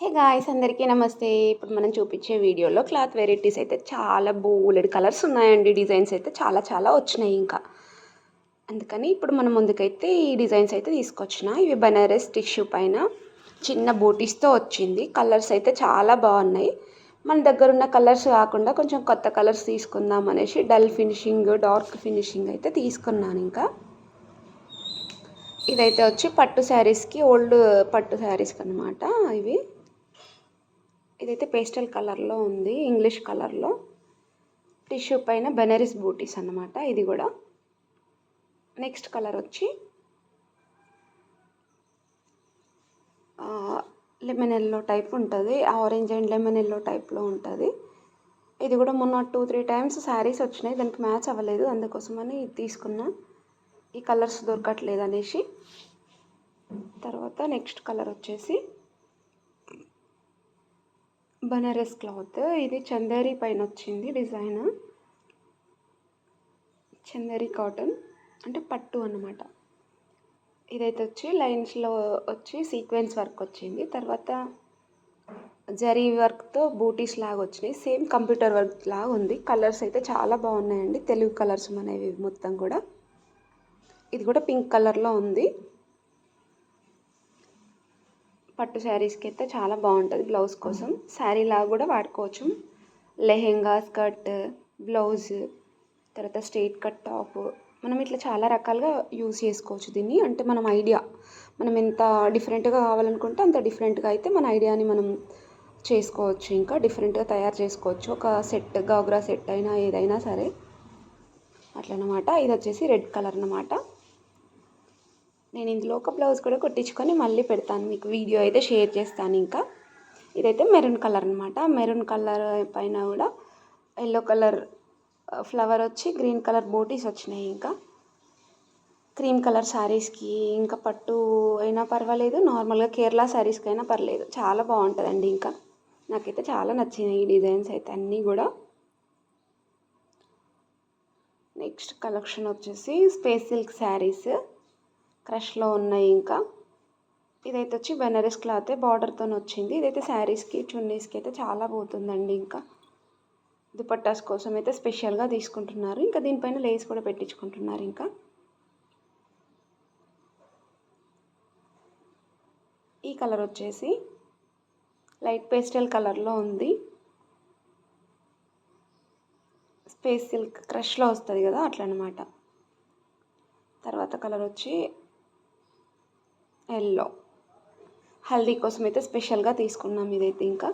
Hey guys, అందరికీ నమస్తే. ఇప్పుడు మనం చూపించే వీడియోలో క్లాత్ వెరైటీస్ అయితే చాలా బోలెడు కలర్స్ ఉన్నాయండి. డిజైన్స్ అయితే చాలా చాలా వచ్చినాయి ఇంకా. అందుకని ఇప్పుడు మన ముందుకైతే ఈ డిజైన్స్ అయితే తీసుకొచ్చిన. ఇవి బనారస్ టిష్యూ పైన చిన్న బూటీస్తో వచ్చింది. కలర్స్ అయితే చాలా బాగున్నాయి. మన దగ్గర ఉన్న కలర్స్ కాకుండా కొంచెం కొత్త కలర్స్ తీసుకుందాం అనేసి డల్ ఫినిషింగ్, డార్క్ ఫినిషింగ్ అయితే తీసుకున్నాను ఇంకా. ఇదైతే వచ్చి పట్టు శారీస్కి, ఓల్డ్ పట్టు శారీస్కి అనమాట ఇవి. ఇదైతే పేస్టల్ కలర్లో ఉంది, ఇంగ్లీష్ కలర్లో టిష్యూ పైన బెనారస్ బూటీస్ అన్నమాట. ఇది కూడా నెక్స్ట్ కలర్ వచ్చి లెమన్ ఎల్లో టైప్ ఉంటుంది, ఆరెంజ్ అండ్ లెమన్ ఎల్లో టైప్లో ఉంటుంది. ఇది కూడా మొన్న 2-3 టైమ్స్ శారీస్ వచ్చినాయి, దానికి మ్యాచ్ అవ్వలేదు, అందుకోసమని ఇది తీసుకున్నా. ఈ కలర్స్ దొరకట్లేదు అనేసి. తర్వాత నెక్స్ట్ కలర్ వచ్చేసి బనారస్ క్లాత్. ఇది చందేరి పైన వచ్చింది డిజైన్. చందేరి కాటన్ అంటే పట్టు అన్నమాట. ఇదైతే వచ్చి లైన్స్లో వచ్చి సీక్వెన్స్ వర్క్ వచ్చింది. తర్వాత జరీ వర్క్తో బూటీస్ లాగా వచ్చినాయి. సేమ్ కంప్యూటర్ వర్క్ లాగా ఉంది. కలర్స్ అయితే చాలా బాగున్నాయండి, తెలుగు కలర్స్ మనవి మొత్తం కూడా. ఇది కూడా పింక్ కలర్లో ఉంది. పట్టు శారీస్కి అయితే చాలా బాగుంటుంది, బ్లౌజ్ కోసం శారీ లాగా కూడా వాడుకోవచ్చు. లెహెంగా, స్కర్ట్, బ్లౌజ్, తర్వాత స్ట్రైట్ కట్ టాప్, మనం ఇట్లా చాలా రకాలుగా యూస్ చేసుకోవచ్చు దీన్ని. అంటే మనం ఐడియా, మనం ఎంత డిఫరెంట్గా కావాలనుకుంటే అంత డిఫరెంట్గా అయితే మన ఐడియాని మనం చేసుకోవచ్చు, ఇంకా డిఫరెంట్గా తయారు చేసుకోవచ్చు. ఒక సెట్, గాగ్రా సెట్ అయినా ఏదైనా సరే అట్లనమాట. ఇది వచ్చేసి రెడ్ కలర్ అన్నమాట. నేను ఇందులో ఒక బ్లౌజ్ కూడా కుట్టించుకొని మళ్ళీ పెడతాను, మీకు వీడియో అయితే షేర్ చేస్తాను ఇంకా. ఇదైతే మెరూన్ కలర్ అనమాట. మెరూన్ కలర్ పైన కూడా ఎల్లో కలర్ ఫ్లవర్ వచ్చి గ్రీన్ కలర్ బూటీస్ వచ్చినాయి. ఇంకా క్రీమ్ కలర్ శారీస్కి, ఇంకా పట్టు అయినా పర్వాలేదు, నార్మల్గా కేరళ శారీస్కి అయినా పర్లేదు, చాలా బాగుంటుందండి. ఇంకా నాకైతే చాలా నచ్చినాయి ఈ డిజైన్స్ అయితే అన్నీ కూడా. నెక్స్ట్ కలెక్షన్ వచ్చేసి స్పేస్ సిల్క్ శారీస్ క్రష్లో ఉన్నాయి. ఇంకా ఇదైతే వచ్చి బెనారస్ క్లాత్ బార్డర్తో వచ్చింది. ఇదైతే శారీస్కి, చున్నీస్కి అయితే చాలా పోతుందండి. ఇంకా దుపట్టాస్ కోసం అయితే స్పెషల్గా తీసుకుంటున్నారు. ఇంకా దీనిపైన లేస్ కూడా పెట్టించుకుంటున్నారు. ఇంకా ఈ కలర్ వచ్చేసి లైట్ పేస్టల్ కలర్లో ఉంది. స్పేస్ సిల్క్ క్రష్లో వస్తుంది కదా, అట్లా అనమాట. తర్వాత కలర్ వచ్చి ఎల్లో, హల్దీ కోసం అయితే స్పెషల్గా తీసుకున్నాం ఇదైతే. ఇంకా